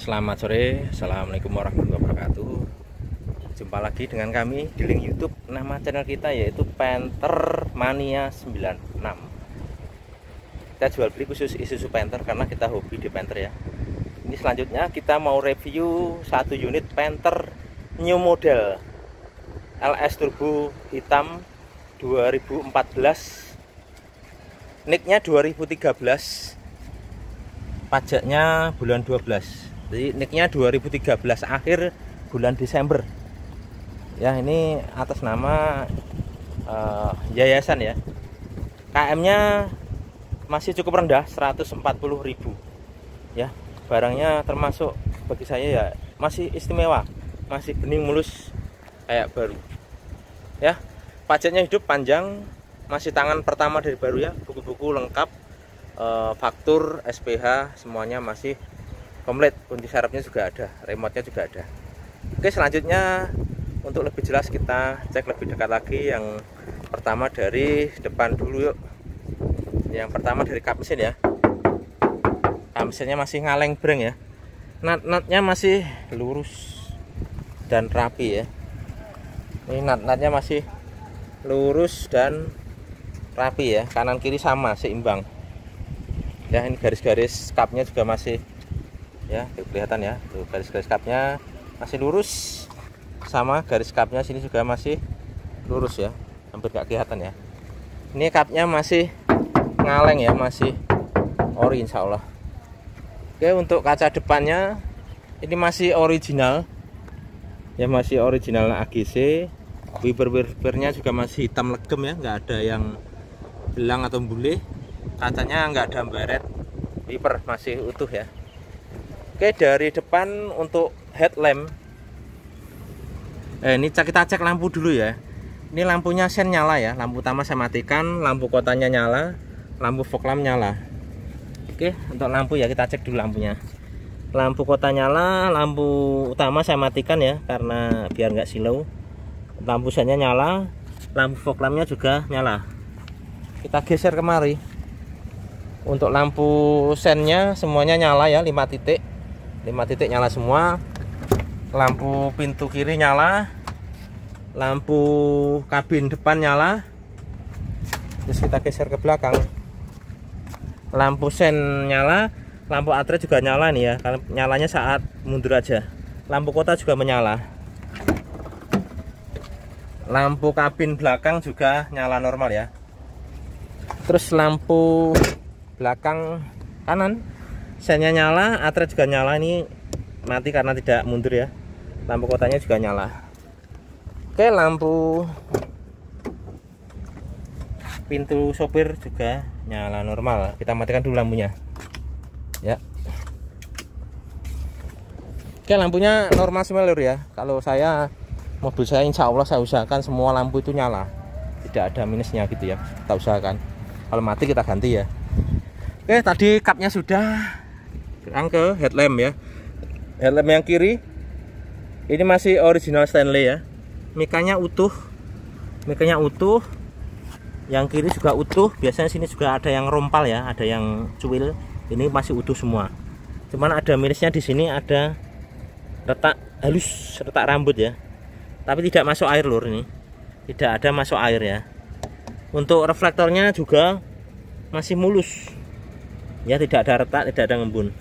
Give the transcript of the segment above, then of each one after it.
Selamat sore, assalamualaikum warahmatullahi wabarakatuh. Jumpa lagi dengan kami di link YouTube. Nama channel kita yaitu Panther Mania 96. Kita jual beli khusus Isuzu Panther karena kita hobi di Panther ya. Ini selanjutnya kita mau review satu unit Panther new model LS Turbo hitam 2014. Nicknya 2013. Pajaknya bulan 12. Jadi nicknya 2013 akhir bulan Desember. Ya, ini atas nama yayasan ya. KM-nya masih cukup rendah, 140.000. Ya, barangnya termasuk bagi saya ya masih istimewa, masih bening mulus kayak baru. Ya, pajaknya hidup panjang, masih tangan pertama dari baru ya, buku-buku lengkap, faktur, SPH semuanya masih komplit, kunci sarafnya juga ada, remote-nya juga ada. Oke, selanjutnya untuk lebih jelas kita cek lebih dekat lagi. Yang pertama dari depan dulu yuk. Yang pertama dari kap mesin ya. Kap mesinnya masih ngaleng breng ya. Nut-nutnya masih lurus dan rapi ya. Ini nut-nutnya masih lurus dan rapi ya. Kanan kiri sama, seimbang. Ya, ini garis-garis kapnya juga masih ya, kelihatan ya, tuh garis-garis kapnya masih lurus, sama garis kapnya sini juga masih lurus ya, hampir gak kelihatan ya. Ini kapnya masih ngaleng ya, masih ori insya Allah. Oke, untuk kaca depannya ini masih original ya, masih original AGC. Wiper-wipernya juga masih hitam legem ya, nggak ada yang belang atau bule. Kacanya nggak ada baret, wiper masih utuh ya. Oke, dari depan untuk headlamp, ini kita cek lampu dulu ya. Ini lampunya sen nyala ya, lampu utama saya matikan, lampu kotanya nyala, lampu fog lamp nyala. Oke, untuk lampu ya kita cek dulu lampunya. Lampu kota nyala, lampu utama saya matikan ya, karena biar nggak silau. Lampu sennya nyala, lampu fog lampnya juga nyala. Kita geser kemari. Untuk lampu sennya semuanya nyala ya, 5 titik. 5 titik nyala semua. Lampu pintu kiri nyala, lampu kabin depan nyala. Terus kita geser ke belakang, lampu sen nyala, lampu atre juga nyala nih ya. Kalau nyalanya saat mundur aja. Lampu kota juga menyala. Lampu kabin belakang juga nyala normal ya. Terus lampu belakang kanan sennya nyala, atre juga nyala, ini mati karena tidak mundur ya. Lampu kotanya juga nyala. Oke, lampu pintu sopir juga nyala normal. Kita matikan dulu lampunya ya. Oke, lampunya normal semua lur ya. Kalau saya, mobil saya insya Allah saya usahakan semua lampu itu nyala, tidak ada minusnya gitu ya, kita usahakan. Kalau mati kita ganti ya. Oke, tadi kapnya sudah. Sekarang ke headlamp ya. Headlamp yang kiri ini masih original Stanley ya. Mikanya utuh. Mikanya utuh. Yang kiri juga utuh. Biasanya sini juga ada yang rompal ya, ada yang cuil. Ini masih utuh semua. Cuman ada minusnya di sini, ada retak halus, retak rambut ya. Tapi tidak masuk air lur ini. Tidak ada masuk air ya. Untuk reflektornya juga masih mulus. Ya, tidak ada retak, tidak ada ngembun.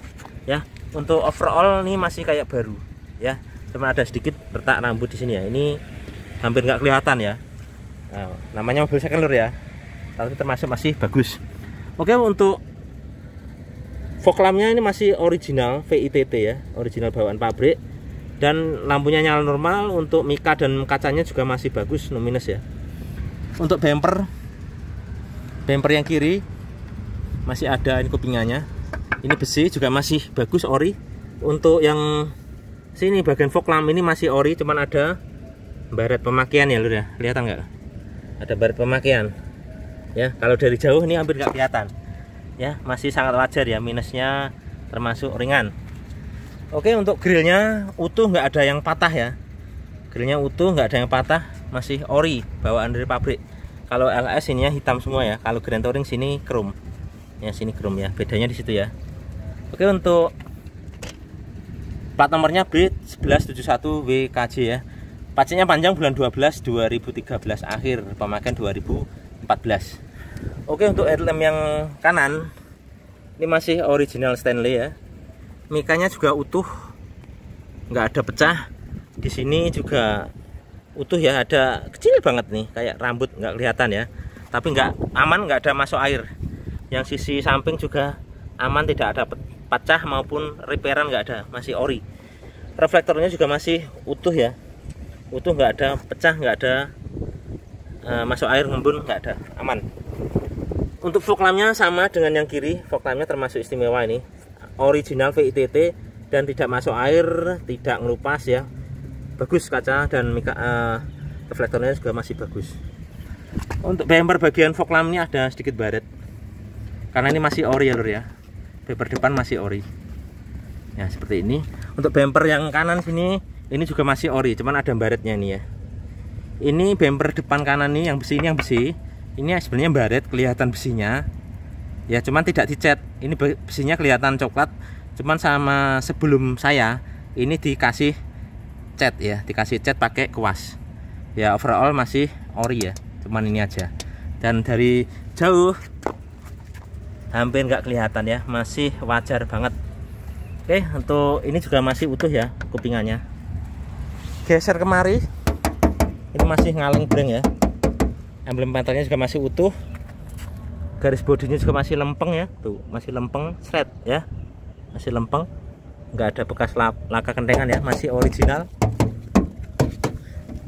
Ya, untuk overall ini masih kayak baru ya, cuma ada sedikit retak rambut di sini ya. Ini hampir nggak kelihatan ya. Nah, namanya mobil second lur ya, tapi termasuk masih bagus. Oke, untuk fog lampnya ini masih original VITT ya, original bawaan pabrik, dan lampunya nyala normal. Untuk mika dan kacanya juga masih bagus, no minus ya. Untuk bumper yang kiri masih ada ini kupingannya. Ini besi juga masih bagus, ori. Untuk yang sini bagian fog lamp ini masih ori, cuman ada baret pemakaian ya lur ya. Kelihatan nggak? Ada baret pemakaian. Ya, kalau dari jauh ini hampir nggak kelihatan. Ya, masih sangat wajar ya, minusnya termasuk ringan. Oke, untuk grillnya utuh, nggak ada yang patah ya. Grillnya utuh, nggak ada yang patah, masih ori, bawaan dari pabrik. Kalau LS ini ya hitam semua ya. Kalau Grand Touring sini chrome. Ya, sini chrome ya. Bedanya di situ ya. Oke, untuk Plat nomornya B1171WKJ ya. Pajaknya panjang bulan 12 2013 akhir, pemakaian 2014. Oke, untuk headlamp yang kanan ini masih original Stanley ya. Mikanya juga utuh, nggak ada pecah. Di sini juga utuh ya, ada kecil banget nih, kayak rambut nggak kelihatan ya. Tapi nggak aman, nggak ada masuk air. Yang sisi samping juga aman, tidak ada pecah maupun repairan, nggak ada, masih ori. Reflektornya juga masih utuh ya, utuh, nggak ada pecah, nggak ada masuk air, ngembun, nggak ada, aman. Untuk fog lampnya sama dengan yang kiri, fog lampnya termasuk istimewa ini, original VITT dan tidak masuk air, tidak ngelupas ya, bagus kaca dan reflektornya juga masih bagus. Untuk bumper bagian fog lampnya ada sedikit baret, karena ini masih ori ya lur ya, bumper depan masih ori ya, seperti ini. Untuk bumper yang kanan sini ini juga masih ori, cuman ada baretnya nih ya. Ini bumper depan kanan nih yang besi, ini yang besi ini sebenarnya baret, kelihatan besinya ya, cuman tidak dicat. Ini besinya kelihatan coklat, cuman sama sebelum saya ini dikasih cat ya, dikasih cat pakai kuas ya. Overall masih ori ya, cuman ini aja. Dan dari jauh hampir nggak kelihatan ya, masih wajar banget. Oke, untuk ini juga masih utuh ya kupingannya. Geser kemari, ini masih ngaleng breng ya. Emblem pantalnya juga masih utuh, garis bodinya juga masih lempeng ya, tuh masih lempeng shred ya, masih lempeng, nggak ada bekas laka kentengan ya, masih original.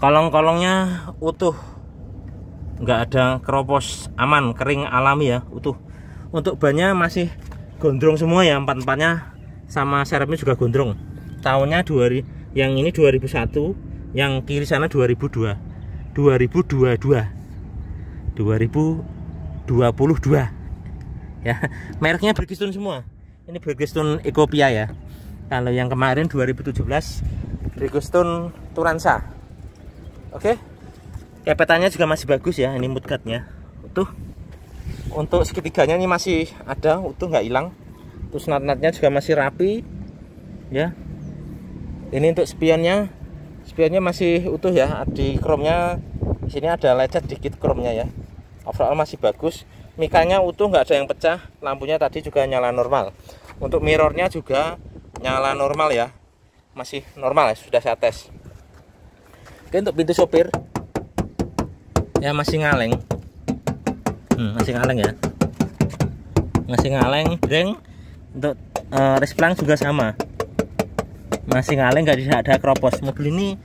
Kolong-kolongnya utuh, nggak ada keropos, aman, kering alami ya, utuh. Untuk bannya masih gondrong semua ya, empat-empatnya, sama serepnya juga gondrong. Tahunnya yang ini 2001, yang kiri sana 2022 ya. Mereknya Bridgestone semua. Ini Bridgestone Ecopia ya. Kalau yang kemarin 2017 Bridgestone Turanza. Oke, kepetannya juga masih bagus ya, ini mudguardnya utuh. Untuk segitiganya ini masih ada utuh, nggak hilang. Terus nut-nutnya juga masih rapi ya. Ini untuk spionnya masih utuh ya, di chrome-nya di sini ada lecet dikit chrome-nya ya. Overall masih bagus, mikanya utuh, nggak ada yang pecah. Lampunya tadi juga nyala normal. Untuk mirrornya juga nyala normal ya, masih normal ya, sudah saya tes. Oke, untuk pintu sopir ya masih ngaleng, masih ngaleng ya, masih ngaleng breng. Untuk resplang juga sama, masih ngaleng, nggak ada keropos. Mobil ini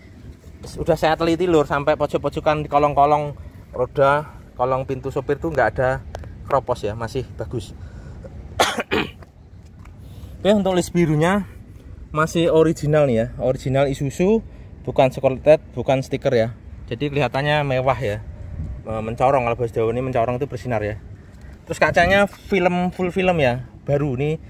sudah saya teliti lur, sampai pojok-pojokan di kolong-kolong roda, kolong pintu sopir tuh nggak ada keropos ya, masih bagus. Oke, untuk list birunya masih original nih ya, original Isuzu, bukan Chevrolet, bukan stiker ya. Jadi kelihatannya mewah ya, mencorong. Kalau bahasa Jawa ini mencorong itu bersinar ya. Terus kacanya full film ya, baru nih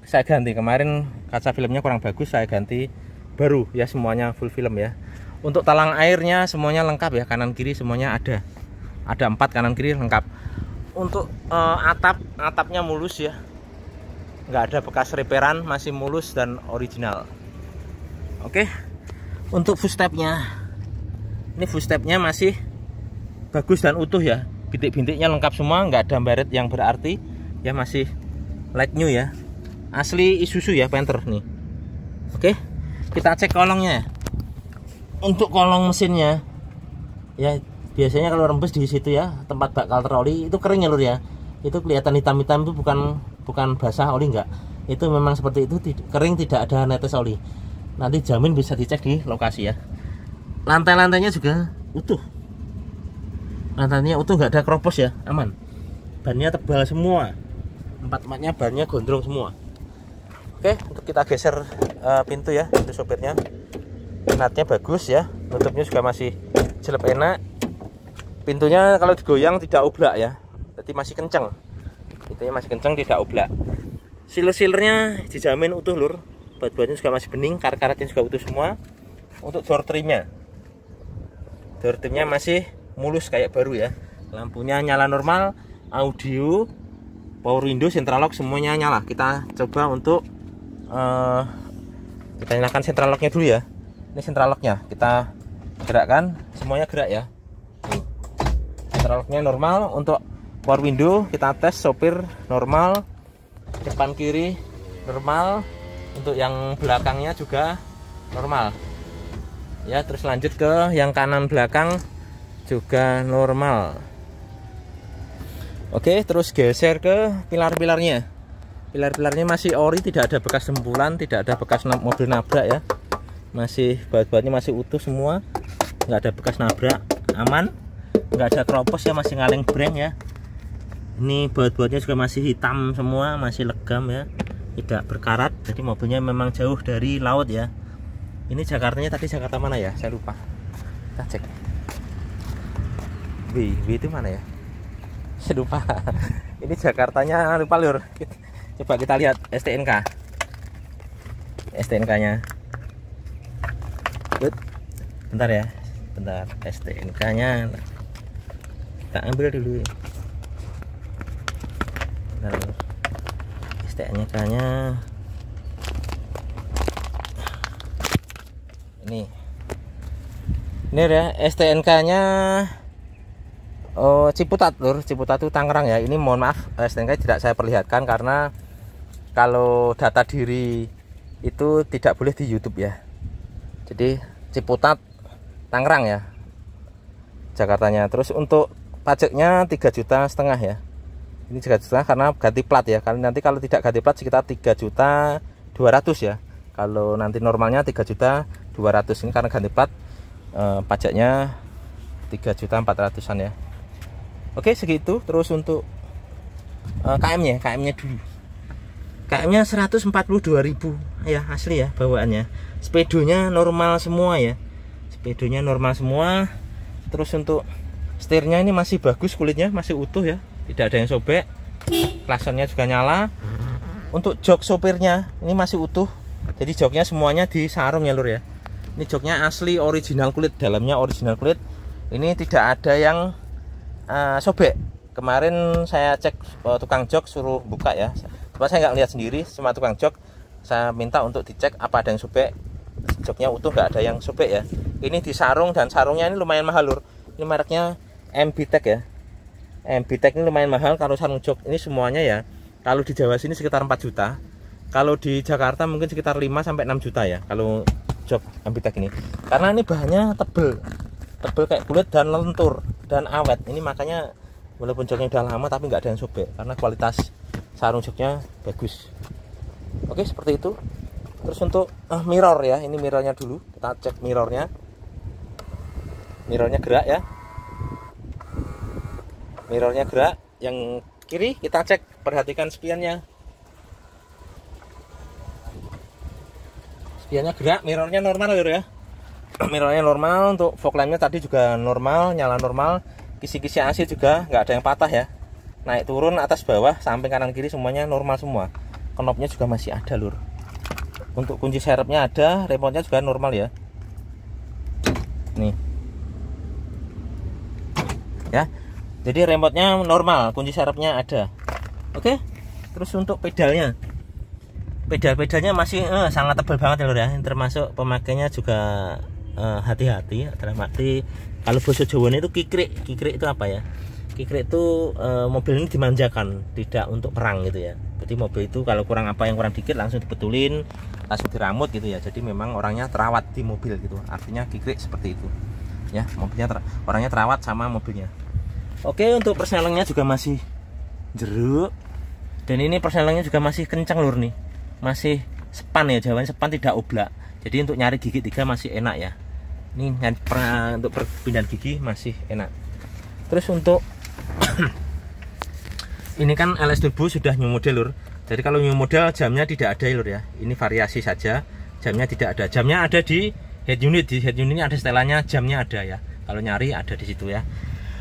saya ganti. Kemarin kaca filmnya kurang bagus, saya ganti baru ya, semuanya full film ya. Untuk talang airnya semuanya lengkap ya, kanan kiri semuanya ada 4 kanan kiri lengkap. Untuk atapnya mulus ya, nggak ada bekas repairan, masih mulus dan original. Oke, untuk footstepnya, ini footstepnya masih bagus dan utuh ya, bintik-bintiknya lengkap semua, nggak ada baret yang berarti ya, masih like new ya, asli Isuzu ya, Panther nih. Oke, kita cek kolongnya. Untuk kolong mesinnya ya, biasanya kalau rembes di situ ya, tempat bakal teroli itu kering ya lur ya, itu kelihatan hitam-hitam, itu bukan basah oli, enggak, itu memang seperti itu, kering, tidak ada netes oli. Nanti jamin bisa dicek di lokasi ya. Lantai-lantainya juga utuh, lantainya utuh, nggak ada keropos ya, aman. Bannya tebal semua, empat-empatnya bannya gondrong semua. Oke, untuk kita geser pintu ya, pintu sopirnya, natnya bagus ya, nutupnya juga masih jelek enak. Pintunya kalau digoyang tidak oblak ya, jadi masih kenceng, pintunya masih kenceng, tidak oblak. Sealer-sealernya dijamin utuh lur, buat-buatnya juga masih bening, karet-karetnya juga utuh semua. Untuk door trimnya masih mulus kayak baru ya, lampunya nyala normal, audio, power window, central lock semuanya nyala. Kita coba untuk Kita nyalakan central locknya dulu ya. Ini central locknya, kita gerakkan, semuanya gerak ya. Central locknya normal. Untuk power window kita tes, sopir normal, depan kiri normal, untuk yang belakangnya juga normal ya. Terus lanjut ke yang kanan belakang juga normal. Oke, terus geser ke pilar-pilarnya. Pilar-pilarnya masih ori, tidak ada bekas sempulan, tidak ada bekas mobil nabrak ya. Masih baut-bautnya masih utuh semua, nggak ada bekas nabrak, aman. Nggak ada keropos ya, masih ngaleng breng ya. Ini baut-bautnya juga masih hitam semua, masih legam ya, tidak berkarat. Jadi mobilnya memang jauh dari laut ya. Ini Jakartanya tadi Jakarta mana ya, saya lupa. Kita cek. W itu mana ya, saya lupa. Ini Jakartanya lupa lur. Coba kita lihat STNK nya. Bentar ya, bentar. STNK nya kita ambil dulu. Bentar. STNK nya ini ya, STNK nya Ciputat lur. Ciputat itu Tangerang ya. Ini mohon maaf STNK tidak saya perlihatkan karena kalau data diri itu tidak boleh di YouTube ya. Jadi Ciputat Tangerang ya Jakartanya. Terus untuk pajaknya 3,5 juta ya. Ini 3,5 juta karena ganti plat ya. Nanti kalau tidak ganti plat sekitar 3,2 juta ya. Kalau nanti normalnya 3,2 juta. Ini karena ganti plat, pajaknya 3,4 juta ya. Oke, segitu. Terus untuk KM-nya dulu. KM-nya 142.000 ya, asli ya bawaannya. Speedonya normal semua ya. Speedonya normal semua. Terus untuk setirnya ini masih bagus, kulitnya masih utuh ya, tidak ada yang sobek. Klaksonnya juga nyala. Untuk jok sopirnya ini masih utuh. Jadi joknya semuanya disarung ya lur ya. Ini joknya asli original kulit, dalamnya original kulit. Ini tidak ada yang sobek. Kemarin saya cek tukang jok suruh buka ya. Cuma saya nggak lihat sendiri, cuma tukang jok saya minta untuk dicek apa ada yang sobek. Joknya utuh, nggak ada yang sobek ya. Ini disarung dan sarungnya ini lumayan mahal lur. Ini mereknya MBTEC ya. MBTEC ini lumayan mahal kalau sarung jok ini semuanya ya. Kalau di Jawa sini sekitar 4 juta. Kalau di Jakarta mungkin sekitar 5 sampai 6 juta ya kalau jok MBTEC ini. Karena ini bahannya tebel kayak kulit dan lentur dan awet. Ini makanya walaupun joknya udah lama tapi nggak ada yang sobek karena kualitas sarung joknya bagus. Oke, seperti itu. Terus untuk mirror ya, ini mirrornya dulu. Kita cek mirrornya. Mirrornya gerak ya. Mirrornya gerak. Yang kiri kita cek, perhatikan spionnya. Spionnya gerak, mirrornya normal ya. Mirrornya normal. Untuk fog lampnya tadi juga normal, nyala normal. Kisi-kisi AC juga nggak ada yang patah ya. Naik turun atas bawah samping kanan kiri semuanya normal semua. Knopnya juga masih ada lur. Untuk kunci serepnya ada, remote-nya juga normal ya. Nih ya, jadi remote-nya normal, kunci serepnya ada. Oke. Terus untuk pedalnya masih sangat tebal banget ya lur ya. Termasuk pemakainya juga hati-hati. Dalam arti kalau bahasa Jawa itu kikrik itu apa ya? Kikrik itu mobil ini dimanjakan, tidak untuk perang gitu ya. Jadi mobil itu kalau kurang apa yang kurang dikit langsung dibetulin, langsung diramut gitu ya. Jadi memang orangnya terawat di mobil gitu. Artinya kikrik seperti itu. Ya, mobilnya orangnya terawat sama mobilnya. Oke, untuk persnelingnya juga masih jeruk. Dan ini persnelingnya juga masih kencang lur nih. Masih sepan ya, jawabannya sepan tidak oblak. Jadi untuk nyari gigi 3 masih enak ya. Ini untuk perpindahan gigi masih enak. Terus untuk ini kan LS Turbo sudah new model lur. Jadi kalau new model jamnya tidak ada lur ya. Ini variasi saja, jamnya tidak ada. Jamnya ada di head unit. Di head unit ini ada setelannya, jamnya ada ya. Kalau nyari ada di situ ya.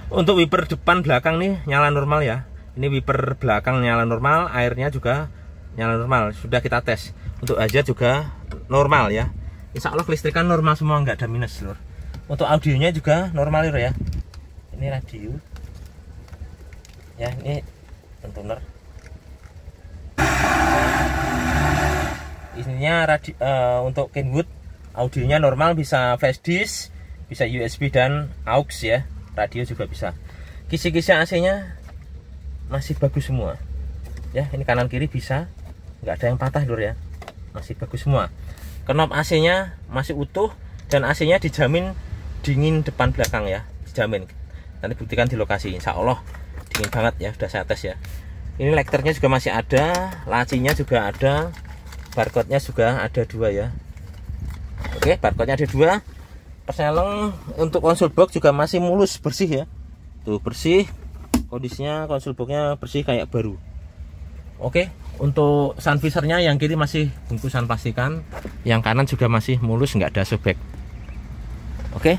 Untuk wiper depan belakang nih nyala normal ya. Ini wiper belakang nyala normal, airnya juga nyala normal. Sudah kita tes. Untuk hazard juga normal ya. Insya Allah kelistrikan normal semua, nggak ada minus lur. Untuk audionya juga normal lur ya. Ini radio. Ya, ini tuner. Isinya untuk Kenwood audionya normal, bisa flash disk, bisa USB dan aux ya, radio juga bisa. Kisi-kisi AC-nya masih bagus semua ya, ini kanan kiri bisa, nggak ada yang patah lur ya, masih bagus semua. Knop AC-nya masih utuh dan AC-nya dijamin dingin depan belakang ya, dijamin. Nanti buktikan di lokasi, insya Allah dingin banget ya, sudah saya tes ya. Ini lekternya juga masih ada, lacinya juga ada, barcode-nya juga ada 2 ya. Oke, barcode-nya ada 2. Persneleng untuk konsol box juga masih mulus, bersih ya. Tuh bersih, kondisinya konsol box-nya bersih kayak baru. Oke, untuk sun visor-nya yang kiri masih bungkusan plastikan, yang kanan juga masih mulus, nggak ada sobek. Oke,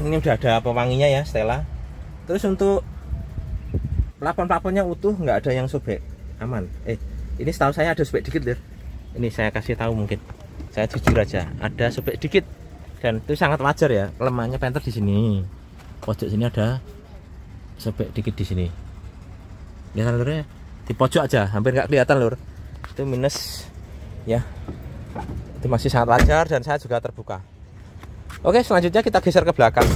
ini udah ada pewanginya ya, Stella. Terus untuk plafon-plafonnya utuh, nggak ada yang sobek, aman. Ini setahu saya ada sobek dikit, ini saya kasih tahu, mungkin saya jujur aja, ada sobek dikit. Dan itu sangat wajar ya, kelemahannya penter di sini. Pojok sini ada sobek dikit di sini. Lihat lur ya, di pojok aja, hampir nggak kelihatan lur. Itu minus ya. Itu masih sangat wajar dan saya juga terbuka. Oke, selanjutnya kita geser ke belakang.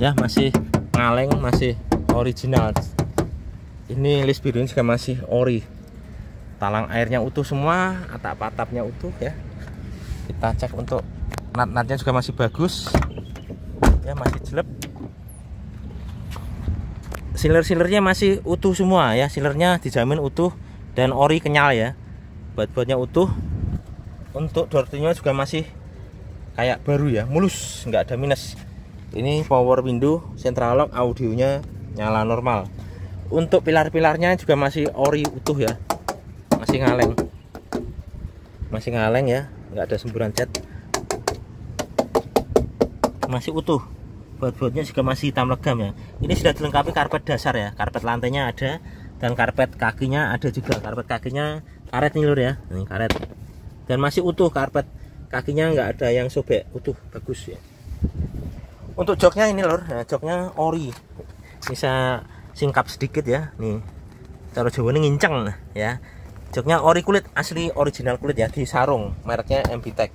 Ya, masih ngaleng, masih original. Ini list birunya juga masih ori. Talang airnya utuh semua, atap-atapnya utuh ya. Kita cek untuk nat-natnya juga masih bagus ya, masih jelek. Sealer-sealernya masih utuh semua ya, sealernya dijamin utuh dan ori kenyal ya. Baut-bautnya utuh. Untuk door tune-nya juga masih kayak baru ya, mulus, nggak ada minus. Ini power window, central lock, audionya nyala normal. Untuk pilar-pilarnya juga masih ori utuh ya, masih ngaleng ya, nggak ada semburan cat, masih utuh. Baut-bautnya juga masih hitam legam ya. Ini sudah dilengkapi karpet dasar ya, karpet lantainya ada dan karpet kakinya ada juga. Karpet kakinya karet nih lur ya, ini karet, dan masih utuh karpet kakinya, nggak ada yang sobek, utuh, bagus ya. Untuk joknya ini lur, nah, joknya ori, bisa singkap sedikit ya, nih cara Jawa ini nginceng ya. Joknya ori kulit, asli original kulit ya, di sarung, mereknya MBTech.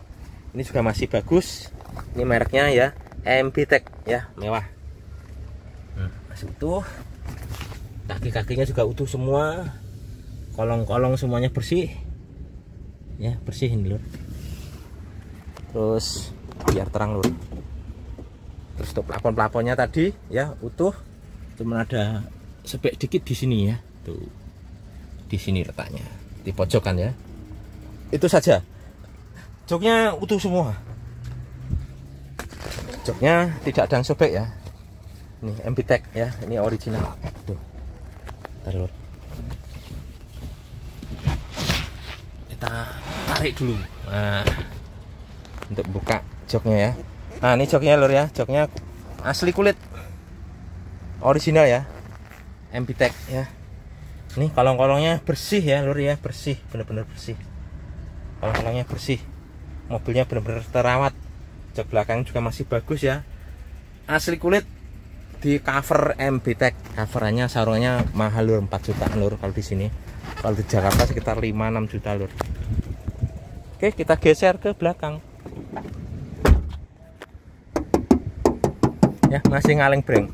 Ini juga masih bagus, ini mereknya ya MBTech ya, mewah. Masih utuh, kaki-kakinya juga utuh semua, kolong-kolong semuanya bersih ya, bersih ini lur. Terus biar terang lur. Terus untuk plafon-plafonnya tadi ya utuh, cuma ada sebek dikit di sini ya, tuh di sini letaknya, di pojokan ya. Itu saja. Joknya utuh semua. Joknya tidak ada yang sobek ya. Ini MBTech ya, ini original. Tuh. Taruh. Kita tarik dulu. Nah, untuk buka joknya ya. Nah, ini joknya lur ya, joknya asli kulit, original ya, MBTech ya. Ini kolong-kolongnya bersih ya lur ya, bersih, bener-bener bersih. Kolong-kolongnya bersih, mobilnya bener-bener terawat. Jok belakang juga masih bagus ya, asli kulit, di cover MBTech. Coverannya, sarungnya mahal lur, 4 jutaan lur kalau di sini. Kalau di Jakarta sekitar 5-6 juta lur. Oke, kita geser ke belakang. Ya, masih ngaleng breng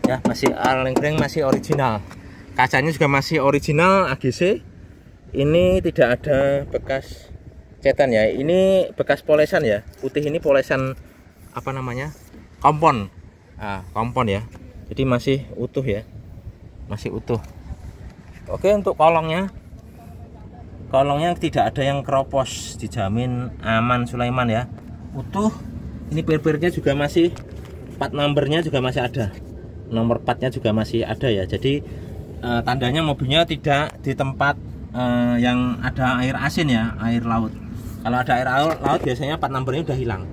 ya, masih ngaleng breng, masih original. Kacanya juga masih original AGC. Ini tidak ada bekas cetan ya, ini bekas polesan ya, putih ini polesan apa namanya, kompon. Kompon ya, jadi masih utuh ya, masih utuh. Oke, untuk kolongnya tidak ada yang keropos, dijamin aman Sulaiman ya, utuh. Ini pir-pirnya juga masih, plat numbernya juga masih ada, nomor platnya juga masih ada ya. Jadi tandanya mobilnya tidak di tempat yang ada air asin ya, air laut. Kalau ada air laut biasanya plat numbernya udah hilang.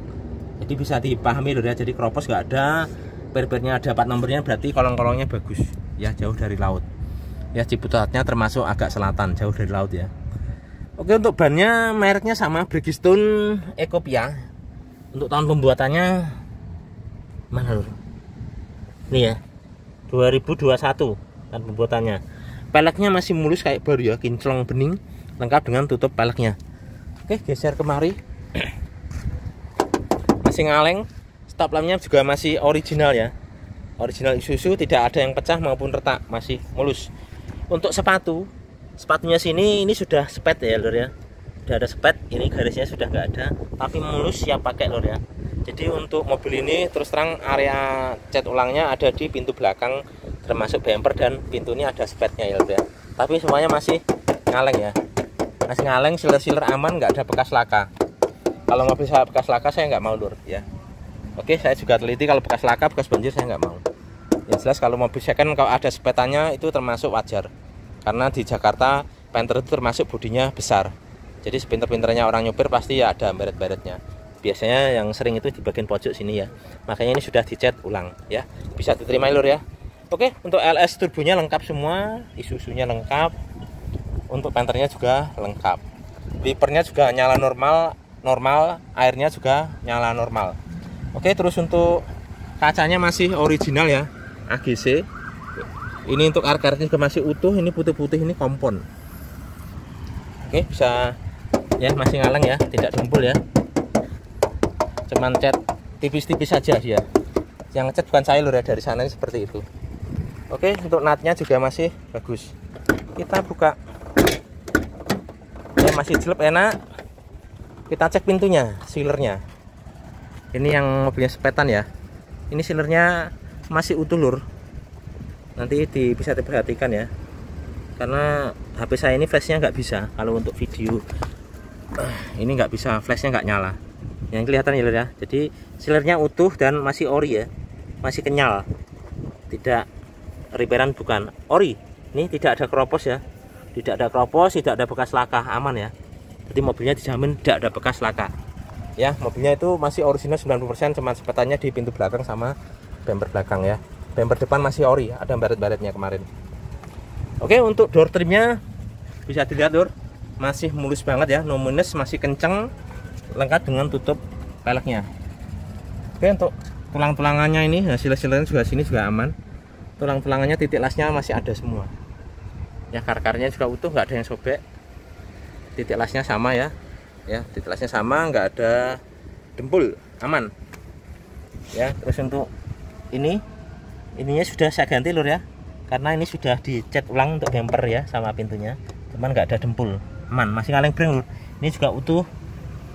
Jadi bisa dipahami loh ya, jadi keropos nggak ada, pir-pirnya ada, plat numbernya, berarti kolong-kolongnya bagus ya, jauh dari laut ya. Ciputatnya termasuk agak selatan, jauh dari laut ya. Oke, untuk bannya mereknya sama, Bridgestone Ecopia. Untuk tahun pembuatannya mana lur? Ini ya 2021 kan pembuatannya. Peleknya masih mulus kayak baru ya, kinclong bening, lengkap dengan tutup peleknya. Oke, geser kemari. Masih ngaleng. Stop lampnya juga masih original ya, original Isuzu, tidak ada yang pecah maupun retak, masih mulus. Untuk sepatunya sini ini sudah spet ya lur ya, sudah ada spet, ini garisnya sudah nggak ada, tapi mulus siap pakai lur ya. Jadi untuk mobil ini terus terang area cat ulangnya ada di pintu belakang, termasuk bumper dan pintu ini ada spetnya ya lur ya. Tapi semuanya masih ngaleng ya, masih ngaleng, siler-siler aman, nggak ada bekas laka. Kalau mobil saya bekas laka saya nggak mau lur ya. Oke, saya juga teliti kalau bekas laka, bekas banjir saya nggak mau. Yang jelas kalau mobil second kalau ada sepetannya itu termasuk wajar. Karena di Jakarta Panther itu termasuk bodinya besar. Jadi sepinter-pinternya orang nyopir pasti ya ada beret-beretnya. Biasanya yang sering itu di bagian pojok sini ya. Makanya ini sudah dicat ulang ya. Bisa diterima lur ya. Oke, untuk LS turbonya lengkap semua, Isuzunya lengkap. Untuk Panthernya juga lengkap. Wipernya juga nyala normal, airnya juga nyala normal. Oke, terus untuk kacanya masih original ya, AGC. Ini untuk arka-arkanya juga masih utuh, ini putih-putih, ini kompon. Oke, bisa ya, masih ngaleng ya, tidak dempul ya. Cuman cat tipis-tipis saja dia. Yang ngecat bukan saya lur ya, dari sana seperti itu. Oke, untuk natnya juga masih bagus. Kita buka. Ya, masih jelek enak. Kita cek pintunya, sealernya. Ini yang mobilnya sepetan ya. Ini sealernya masih utuh lur. Nanti bisa diperhatikan ya. Karena HP saya ini flashnya nggak bisa. Kalau untuk video ini nggak bisa, flashnya nggak nyala. Yang kelihatan ya lur ya. Jadi sealernya utuh dan masih ori ya. Masih kenyal. Tidak repairan, bukan ori. Ini tidak ada keropos ya. Tidak ada keropos, tidak ada bekas laka, aman ya. Jadi mobilnya dijamin tidak ada bekas laka ya. Mobilnya itu masih original 90%, cuman sepetannya di pintu belakang sama bumper belakang ya. Bumper depan masih ori, ada baret-baretnya kemarin. Oke, untuk door trimnya bisa dilihat lur, masih mulus banget ya, no minus, masih kenceng, lengkap dengan tutup peleknya. Oke, untuk tulang-tulangannya ini hasil-hasilnya juga sini juga aman. Tulang-tulangannya, titik lasnya masih ada semua ya, kar-karnya juga utuh, nggak ada yang sobek. Titik lasnya sama ya, titik lasnya sama, nggak ada dempul, aman ya. Terus untuk ininya sudah saya ganti lur ya, karena ini sudah dicat ulang untuk bumper ya sama pintunya, cuman nggak ada dempul, aman, masih kaleng breng lur. Ini juga utuh,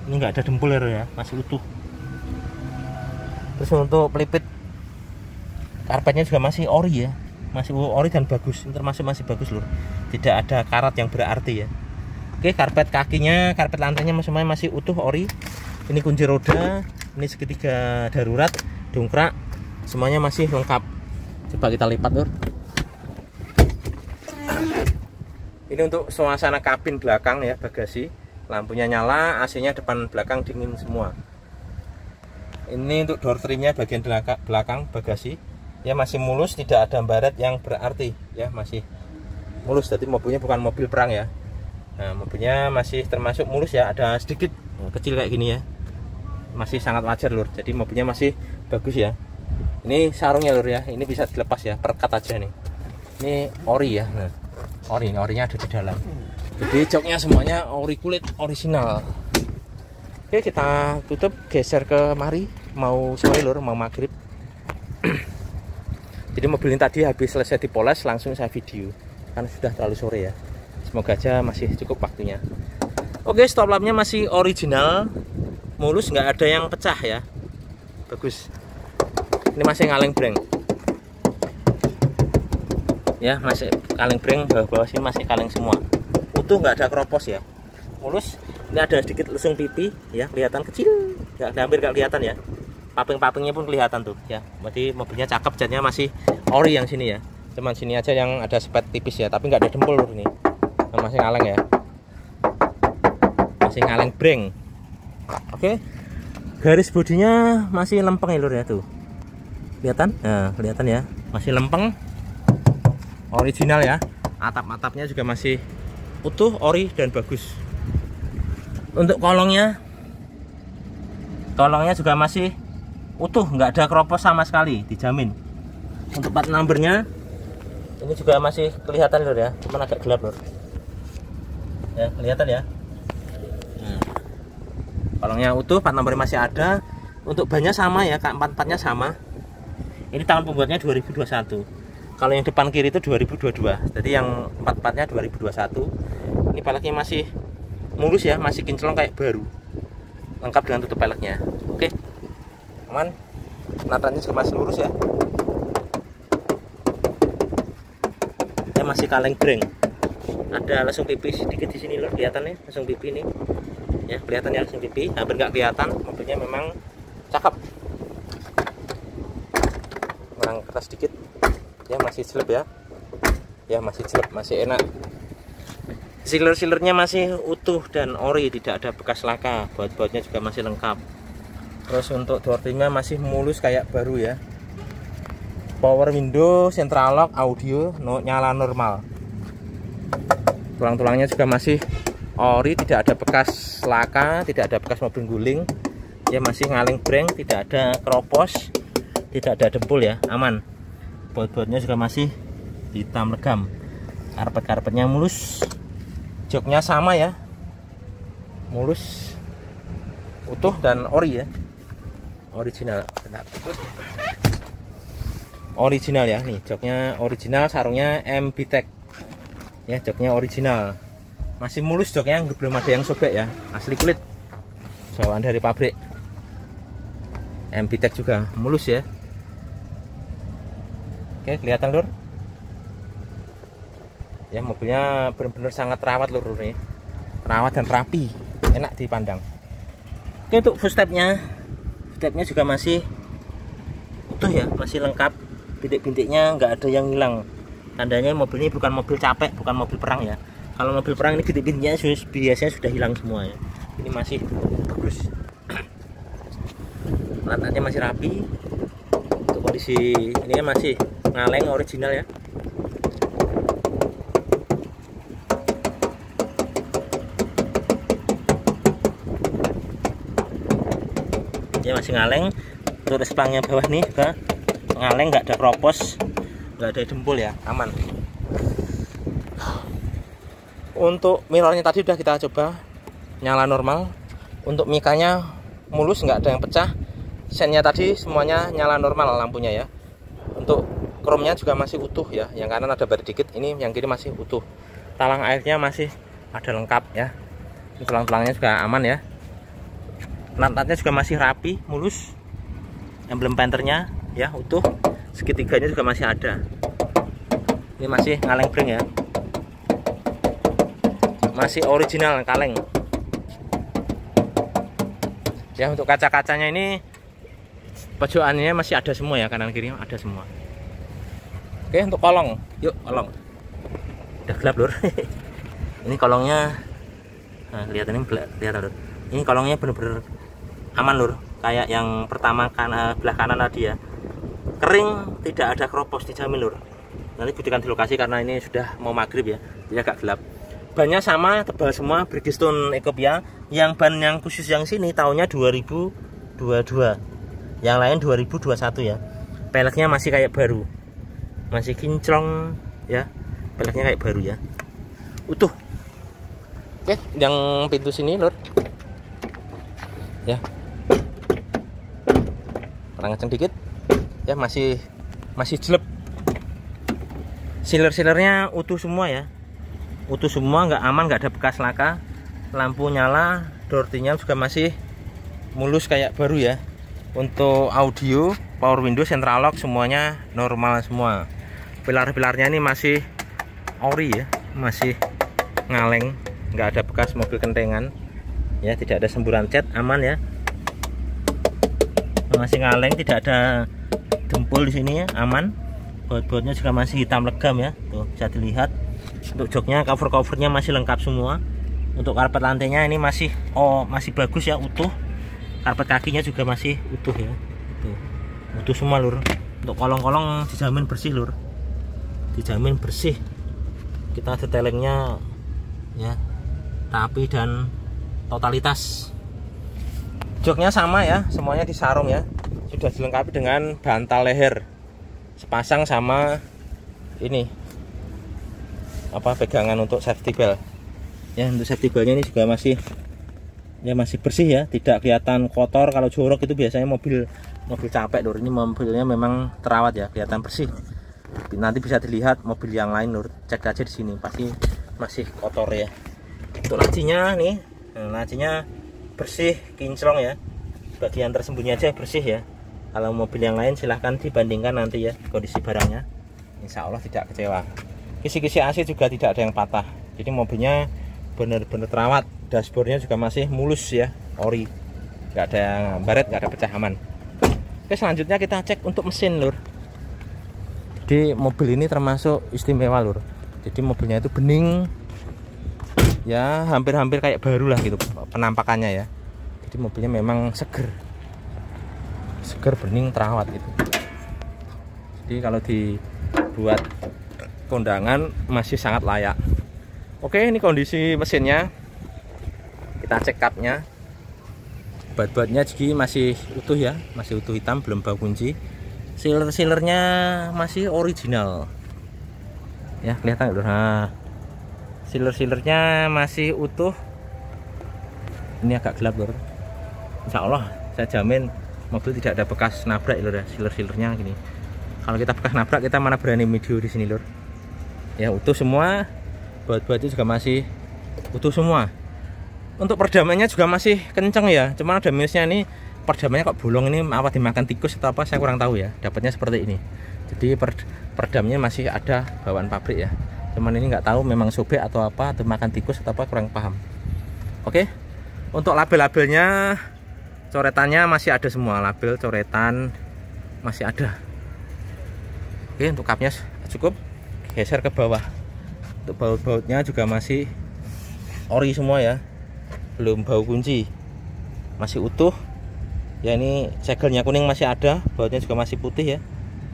ini nggak ada dempul lur ya, masih utuh. Terus untuk pelipit karpetnya juga masih ori ya, masih ori dan bagus, termasuk masih bagus lur, tidak ada karat yang berarti ya. Oke, karpet kakinya, karpet lantainya semuanya masih utuh ori. Ini kunci roda, ini segitiga darurat, dongkrak, semuanya masih lengkap. Coba kita lipat lur. Ini untuk suasana kabin belakang ya, bagasi, lampunya nyala, AC-nya depan belakang dingin semua. Ini untuk door trimnya bagian belakang bagasi ya, masih mulus, tidak ada baret yang berarti ya, masih mulus. Jadi mobilnya bukan mobil perang ya. Nah, mobilnya masih termasuk mulus ya, ada sedikit kecil kayak gini ya, masih sangat wajar lur. Jadi mobilnya masih bagus ya. Ini sarungnya lur ya, ini bisa dilepas ya, perekat aja nih. Ini ori ya, nah, orinya ada di dalam. Jadi joknya semuanya ori, kulit original. Oke, kita tutup, geser ke mari, mau sore lur, mau maghrib. Jadi mobil ini tadi habis selesai dipoles, langsung saya video karena sudah terlalu sore ya. Semoga aja masih cukup waktunya. Oke, stop lampnya masih original, mulus, nggak ada yang pecah ya, bagus. Ini masih ngaleng breng ya, masih kaleng breng, bawah-bawah sini masih kaleng semua, utuh, nggak ada keropos ya, mulus. Ini ada sedikit lesung pipi ya, kelihatan kecil, hampir nggak kelihatan ya. Paping-papingnya pun kelihatan tuh ya. Berarti mobilnya cakep, catnya masih ori yang sini ya. Cuman sini aja yang ada spet tipis ya, tapi nggak ada dempul lur ini. Masih ngaleng ya, masih ngaleng breng. Oke, garis bodinya masih lempeng ya lur ya, tuh kelihatan. Nah, kelihatan ya, masih lempeng, original ya. Atap-atapnya juga masih utuh, ori dan bagus. Untuk kolongnya juga masih utuh, nggak ada keropos sama sekali, dijamin. Untuk part numbernya ini juga masih kelihatan lur ya, cuman agak gelap lur ya, kelihatan ya. Kolongnya utuh, part numbernya masih ada. Untuk bannya sama ya, empat-empatnya sama. Ini tahun pembuatnya 2021. Kalau yang depan kiri itu 2022. Jadi yang empat-empatnya 2021. Ini peleknya masih mulus ya, masih kinclong kayak baru. Lengkap dengan tutup peleknya. Oke, aman. Natanya juga masih lurus ya. Ini masih kaleng breng. Ada lesung pipi sedikit di sini loh, kelihatan nih lesung pipi ini. Ya, kelihatan ya lesung pipi, hampir nggak kelihatan. Mobilnya memang cakep. Kurang keras sedikit. Ya masih jelek ya. Ya masih jelek, masih enak. Sealer-sealernya masih utuh dan ori, tidak ada bekas laka. Baut-bautnya juga masih lengkap. Terus untuk door trimnya masih mulus kayak baru ya. Power window, central lock, audio, nyala normal. Tulang-tulangnya juga masih ori, tidak ada bekas laka, tidak ada bekas mobil guling. Ya masih ngaleng breng, tidak ada keropos, tidak ada dempul ya, aman. Baut-bautnya juga masih hitam legam. Karpet-karpetnya mulus. Joknya sama ya, mulus, utuh dan ori ya, original. Original ya, nih joknya original, sarungnya MBTEC ya, joknya original, masih mulus joknya, belum ada yang sobek ya, asli kulit, bawaan dari pabrik. MBTEC juga mulus ya. Oke, kelihatan lur ya, mobilnya benar-benar sangat terawat lur ini, terawat dan rapi, enak dipandang. Oke, untuk footstepnya juga masih utuh ya, masih lengkap, bintik-bintiknya nggak ada yang hilang. Tandanya mobil ini bukan mobil capek, bukan mobil perang ya. Kalau mobil perang ini bintik-bintiknya biasanya sudah hilang semua ya, ini masih bagus. Lantatnya masih rapi. Untuk kondisi ini masih ngaleng original ya. Ya masih ngaleng. Untuk spangnya bawah nih juga ngaleng, nggak ada keropos, nggak ada dempul ya, aman. Untuk mirrornya tadi udah kita coba nyala normal. Untuk mikanya mulus, nggak ada yang pecah. Sennya tadi semuanya nyala normal lampunya ya. Untuk chrome-nya juga masih utuh ya, yang kanan ada bari dikit, ini yang kiri masih utuh. Talang airnya masih ada lengkap ya. Ini tulang-tulangnya juga aman ya. Lantatnya juga masih rapi, mulus. Emblem Panthernya ya utuh. Segitiganya juga masih ada. Ini masih ngaleng breng ya. Masih original kaleng. Ya, untuk kaca-kacanya ini pojokannya masih ada semua ya, kanan kiri ada semua. Oke, untuk kolong, yuk kolong. Udah gelap lur. Ini kolongnya, nah, lihat ini, lihat lur. Ini kolongnya bener-bener aman lur, kayak yang pertama belah kanan tadi ya. Kering, tidak ada keropos, dijamin lur. Nanti buktikan di lokasi karena ini sudah mau maghrib ya, jadi agak gelap. Bannya sama, tebal semua, Bridgestone Ecopia. Yang ban yang khusus yang sini tahunnya 2022, yang lain 2021 ya. Peleknya masih kayak baru, masih kinclong ya, peleknya kayak baru ya, utuh. Oke, yang pintu sini lur ya, kurang kenceng dikit ya, masih jelek. Sealer-sealernya utuh semua ya, utuh semua, nggak aman, nggak ada bekas laka. Lampu nyala, door trimnya juga masih mulus kayak baru ya. Untuk audio, power window, central lock semuanya normal semua. Pilar-pilarnya ini masih ori ya, masih ngaleng, nggak ada bekas mobil kentengan ya, tidak ada semburan cat, aman ya. Masih ngaleng, tidak ada dempul di sini ya, aman. Baut-bautnya juga masih hitam legam ya, tuh bisa dilihat. Untuk joknya, cover-covernya masih lengkap semua. Untuk karpet lantainya ini masih bagus ya, utuh. Karpet kakinya juga masih utuh ya, tuh utuh semua lur. Untuk kolong-kolong dijamin bersih lur, dijamin bersih. Kita detailingnya ya rapi dan totalitas. Joknya sama ya, semuanya disarung ya, sudah dilengkapi dengan bantal leher sepasang sama ini apa, pegangan untuk safety belt ya. Untuk safety beltnya ini juga masih bersih ya, tidak kelihatan kotor. Kalau jorok itu biasanya mobil capek lur. Ini mobilnya memang terawat ya, kelihatan bersih. Nanti bisa dilihat mobil yang lain lur, cek aja di sini pasti masih kotor ya. Untuk lacinya nih, lacinya bersih, kinclong ya. Bagian tersembunyi aja bersih ya. Kalau mobil yang lain silahkan dibandingkan nanti ya kondisi barangnya, insya Allah tidak kecewa. Kisi-kisi AC juga tidak ada yang patah, jadi mobilnya benar-benar terawat. Dashboardnya juga masih mulus ya, ori, nggak ada yang baret, nggak ada pecah, aman. Oke, selanjutnya kita cek untuk mesin lur. Jadi mobil ini termasuk istimewa lur. Jadi mobilnya itu bening ya, hampir-hampir kayak baru lah gitu penampakannya ya. Jadi mobilnya memang seger, bening, terawat gitu. Jadi kalau dibuat kondangan masih sangat layak. Oke, ini kondisi mesinnya. Kita cek cupnya. Baut-bautnya jadi masih utuh ya, masih utuh hitam, belum bau kunci. Sealer-sealernya masih original ya, kelihatan loh. Nah, sealer-sealernya masih utuh. Ini agak gelap lur. Insya Allah saya jamin mobil tidak ada bekas nabrak lur ya. Sealer-sealernya gini. Kalau kita bekas nabrak, kita mana berani video di sini lur. Ya utuh semua. Baut-bautnya juga masih utuh semua. Untuk perdamannya juga masih kenceng ya. Cuma ada minusnya ini, perdamannya kok bolong, ini apa dimakan tikus atau apa saya kurang tahu ya. Dapatnya seperti ini. Jadi perdamnya masih ada bawaan pabrik ya. Cuman ini nggak tahu memang sobek atau apa, atau makan tikus atau apa, kurang paham. Oke. Untuk label-labelnya, coretannya masih ada semua, label coretan masih ada. Oke, untuk cupnya cukup, geser ke bawah. Untuk baut-bautnya juga masih ori semua ya, belum bau kunci, masih utuh ya. Ini segelnya kuning masih ada, bautnya juga masih putih ya,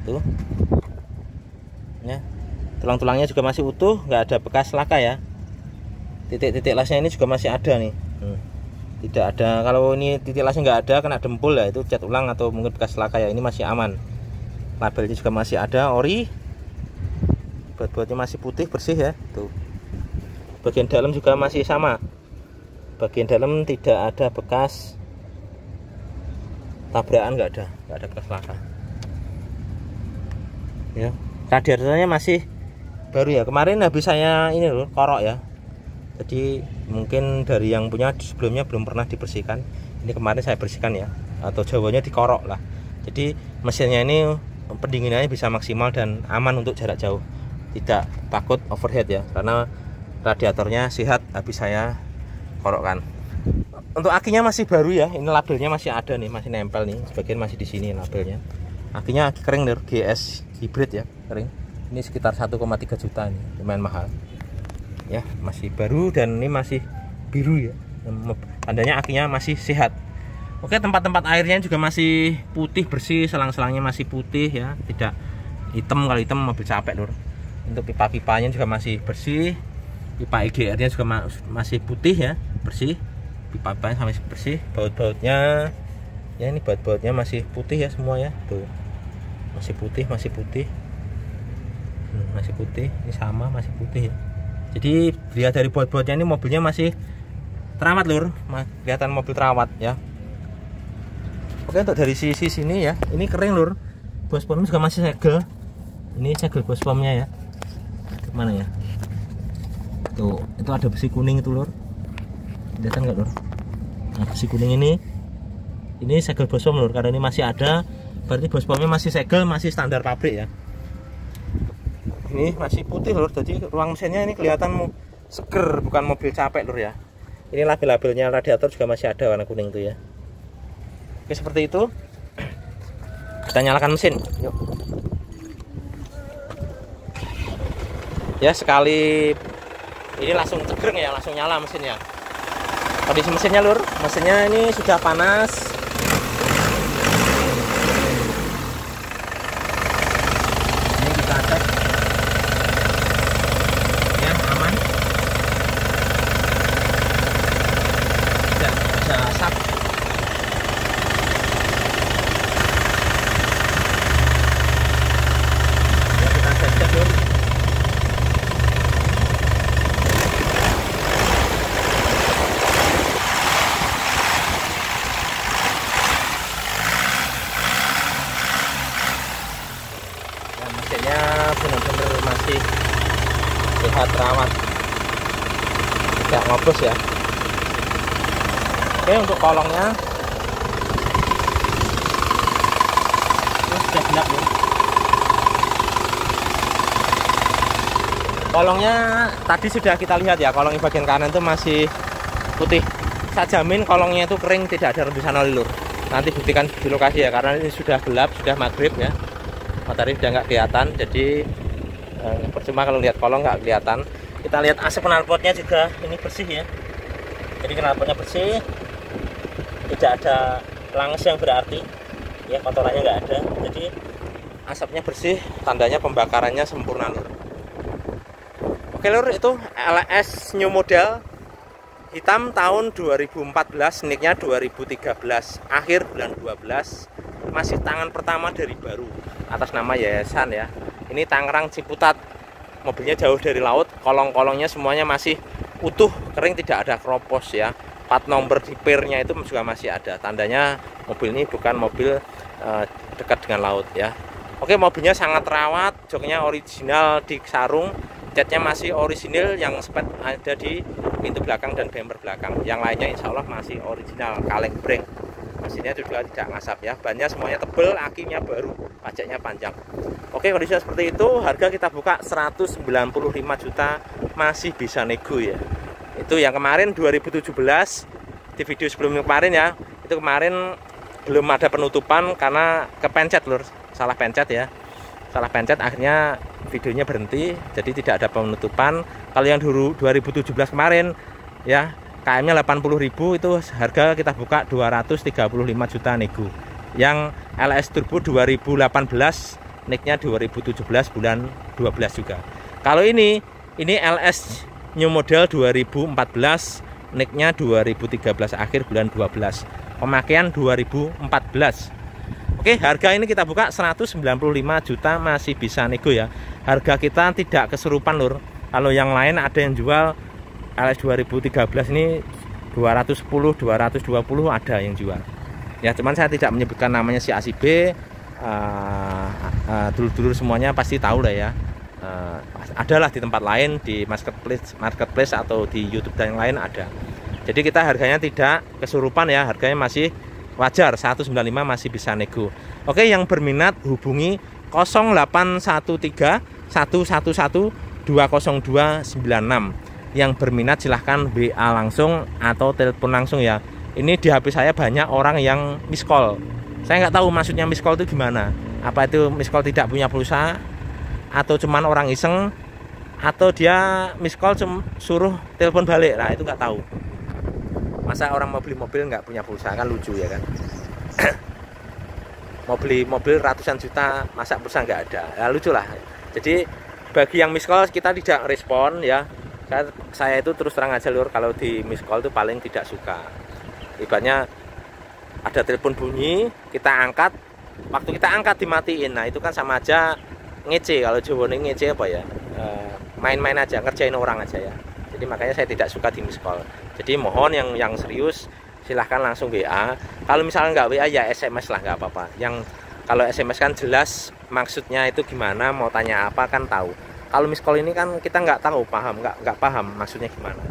tuh ya. Tulang-tulangnya juga masih utuh, nggak ada bekas laka ya. Titik-titik lasnya ini juga masih ada nih. Tidak ada, kalau ini titik lasnya nggak ada, kena dempul ya, itu cat ulang atau mungkin bekas laka ya. Ini masih aman. Labelnya juga masih ada, ori. Baut-bautnya masih putih, bersih ya. Tuh. Bagian dalam juga masih sama. Bagian dalam tidak ada bekas tabrakan, nggak ada bekas laka. Ya, radiatornya masih baru ya. Kemarin habis saya ini loh, korok ya. Jadi mungkin dari yang punya sebelumnya belum pernah dibersihkan. Ini kemarin saya bersihkan ya, atau jawanya dikorok lah. Jadi mesinnya ini pendinginannya bisa maksimal dan aman untuk jarak jauh. Tidak takut overheat ya, karena radiatornya sehat habis saya korokkan. Untuk akinya masih baru ya. Ini labelnya masih ada nih, masih nempel nih. Sebagian masih di sini labelnya. Akinya aki kering nih, GS hybrid ya, kering. Ini sekitar 1,3 juta nih, lumayan mahal. Ya, masih baru dan ini masih biru ya. Tandanya akinya masih sehat. Oke, tempat-tempat airnya juga masih putih, bersih, selang-selangnya masih putih ya, tidak hitam. Kalau hitam mobil capek lur. Untuk pipa-pipanya juga masih bersih. Pipa EGR-nya juga masih putih ya, bersih. Pipa-pipanya masih bersih. Baut-bautnya ya, ini baut-bautnya masih putih ya semua ya. Tuh. Masih putih. Masih putih. Ini sama masih putih ya. Jadi lihat dari baut-bautnya, ini mobilnya masih terawat lur, kelihatan mobil terawat ya. Oke, untuk dari sisi sini ya, ini kering lur. Bos pomnya juga masih segel. Ini segel bos pomnya ya. Mana ya? Tuh, itu ada besi kuning itu lur. Kelihatan nggak lur? Nah, besi kuning ini segel bos pom lur. Karena ini masih ada, berarti bos pomnya masih segel, masih standar pabrik ya. Ini masih putih lur, jadi ruang mesinnya ini kelihatan seger, bukan mobil capek lur ya. Ini label-labelnya radiator juga masih ada warna kuning itu ya. Oke, seperti itu. Kita nyalakan mesin, yuk. Ya, sekali ini langsung cegreng ya, langsung nyala mesinnya. Kondisi mesinnya lur, mesinnya ini sudah panas. Ini kita cek. benar-benar masih sehat, rawat, tidak ngobos ya. Oke, untuk kolongnya ini sudah gelap ya. Kolongnya tadi sudah kita lihat ya, kolong bagian kanan itu masih putih. Saya jamin kolongnya itu kering, tidak ada rembusan oli lur. Nanti buktikan di lokasi ya, karena ini sudah gelap, sudah maghrib ya, matahari sudah nggak kelihatan, jadi percuma kalau lihat kolong nggak kelihatan. Kita lihat asap knalpotnya juga ini bersih ya, jadi knalpotnya bersih, tidak ada langs yang berarti ya, kotorannya nggak ada, jadi asapnya bersih, tandanya pembakarannya sempurna lur. Oke lur, itu LS new model hitam tahun 2014, nicknya 2013, akhir bulan 12, masih tangan pertama dari baru, atas nama yayasan ya. Ini Tangerang Ciputat, mobilnya jauh dari laut, kolong-kolongnya semuanya masih utuh, kering, tidak ada keropos ya. Plat nomor di pirnya itu juga masih ada, tandanya mobil ini bukan mobil dekat dengan laut ya. Oke, mobilnya sangat rawat, joknya original di sarung, catnya masih orisinil, yang spet ada di pintu belakang dan bumper belakang. Yang lainnya insya Allah masih original, kaleng breng. Mesinnya juga tidak ngasap ya. Bannya semuanya tebel, akinya baru, pajaknya panjang. Oke, kondisinya seperti itu. Harga kita buka 195 juta, masih bisa nego ya. Itu yang kemarin 2017 di video sebelumnya kemarin ya. Itu kemarin belum ada penutupan karena kepencet lur, salah pencet ya. Salah pencet, akhirnya videonya berhenti, jadi tidak ada penutupan. Kalau yang dulu 2017 kemarin ya, KM-nya 80.000, itu harga kita buka 235 juta nego. Yang LS Turbo 2018, nicknya 2017 bulan 12 juga. Kalau ini LS new model 2014, nicknya 2013 akhir bulan 12, pemakaian 2014. Oke, harga ini kita buka 195 juta, masih bisa nego ya. Harga kita tidak kesurupan lur. Kalau yang lain ada yang jual LS 2013 ini 210, 220 ada yang jual. Ya, cuman saya tidak menyebutkan namanya si A si B. Dulur-dulur semuanya pasti tahu lah ya. Adalah di tempat lain, di marketplace atau di YouTube dan yang lain ada. Jadi kita harganya tidak kesurupan ya, harganya masih wajar, 195 masih bisa nego. Oke, yang berminat hubungi 0813 111 20296. Yang berminat silahkan WA langsung atau telepon langsung ya. Ini di HP saya banyak orang yang miss call. Saya nggak tahu maksudnya miss call itu gimana. Apa itu miss call tidak punya pulsa, atau cuman orang iseng, atau dia miss call suruh telepon balik. Nah, itu nggak tahu. Masa orang mau beli mobil nggak punya pulsa, kan lucu ya kan. Mau beli mobil ratusan juta, masa pulsa nggak ada, ya lucu lah. Jadi bagi yang miss call kita tidak respon ya. Saya itu terus terang aja lur, kalau di miss call itu paling tidak suka. Ibaratnya ada telepon bunyi, kita angkat, waktu kita angkat dimatiin. Nah, itu kan sama aja ngece. Kalau Jawa ini ngece apa ya, main-main aja, ngerjain orang aja ya. Jadi makanya saya tidak suka di miss call. Jadi mohon yang serius silahkan langsung WA. Kalau misalnya nggak WA ya SMS lah, nggak apa-apa. Yang kalau SMS kan jelas maksudnya itu gimana, mau tanya apa kan tahu. Kalau miss call ini kan kita nggak tahu, nggak paham maksudnya gimana.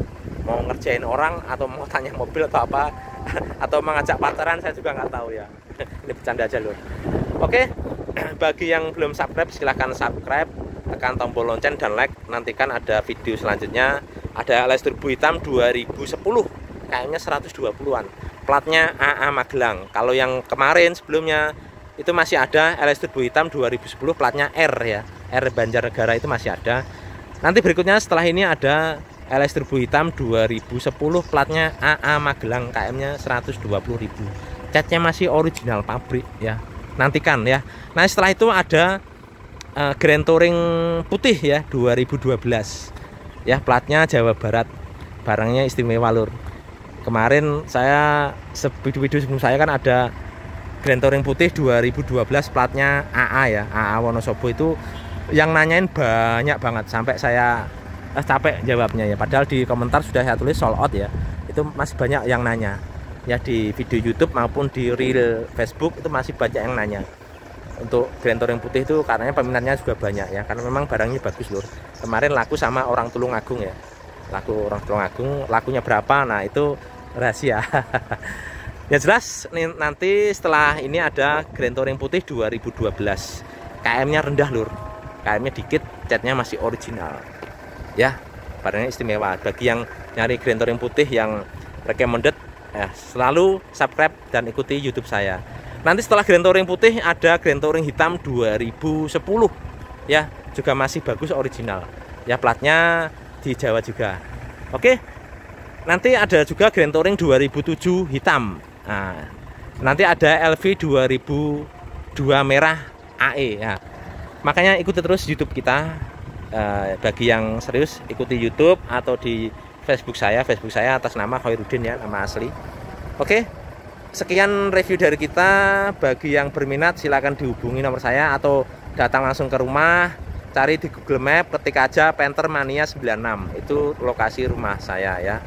Mau ngerjain orang atau mau tanya mobil atau apa, atau mengajak pacaran, saya juga nggak tahu ya. Ini bercanda aja loh. Oke, bagi yang belum subscribe silahkan subscribe, tekan tombol lonceng dan like. Nantikan ada video selanjutnya. Ada LS Turbo hitam 2010, kayaknya 120-an, platnya AA Magelang. Kalau yang kemarin sebelumnya itu masih ada LS Turbo hitam 2010, platnya R ya, R Banjarnegara, itu masih ada. Nanti berikutnya setelah ini ada LS Turbo hitam 2010, platnya AA Magelang, KM-nya 120.000, catnya masih original pabrik ya. Nantikan ya. Nah, setelah itu ada Grand Touring putih ya 2012 ya, platnya Jawa Barat, barangnya istimewa lur. Kemarin saya video sebelum saya kan ada Grand Touring putih 2012, platnya AA ya, AA Wonosobo. Itu yang nanyain banyak banget sampai saya capek jawabnya ya, padahal di komentar sudah saya tulis sold out ya. Itu masih banyak yang nanya ya, di video YouTube maupun di reel Facebook itu masih banyak yang nanya. untuk Grand Touring putih itu karena peminatnya juga banyak ya, karena memang barangnya bagus lur. Kemarin laku sama orang Tulungagung ya, laku orang Tulungagung, lakunya berapa, nah itu rahasia. Ya jelas nanti setelah ini ada Grand Touring putih 2012, KM-nya rendah lur, KM-nya dikit, catnya masih original ya, barangnya istimewa. Bagi yang nyari Grand Touring putih yang recommended ya, selalu subscribe dan ikuti YouTube saya. Nanti setelah Grand Touring putih ada Grand Touring hitam 2010 ya, juga masih bagus original ya, platnya di Jawa juga. Oke, nanti ada juga Grand Touring 2007 hitam. Nah, nanti ada LV 2002 merah AE ya. Makanya ikuti terus YouTube kita. Bagi yang serius ikuti YouTube atau di Facebook saya atas nama Khairuddin ya, nama asli. Oke, sekian review dari kita. Bagi yang berminat silahkan dihubungi nomor saya atau datang langsung ke rumah, cari di Google Map, ketik aja Panther Mania 96, itu lokasi rumah saya ya.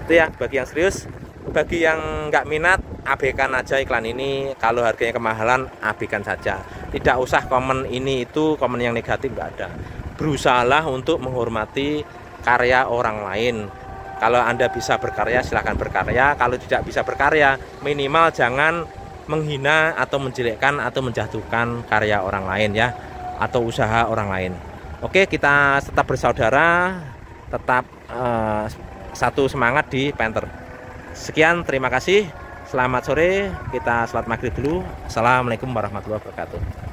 Itu ya bagi yang serius. Bagi yang nggak minat, abaikan aja iklan ini. Kalau harganya kemahalan, abaikan saja. Tidak usah komen ini itu, komen yang negatif nggak ada. Berusahalah untuk menghormati karya orang lain. Kalau Anda bisa berkarya, silahkan berkarya. Kalau tidak bisa berkarya, minimal jangan menghina atau menjelekkan atau menjatuhkan karya orang lain ya, atau usaha orang lain. Oke, kita tetap bersaudara, tetap satu semangat di Panther. Sekian, terima kasih. Selamat sore, kita sholat maghrib dulu. Assalamualaikum warahmatullahi wabarakatuh.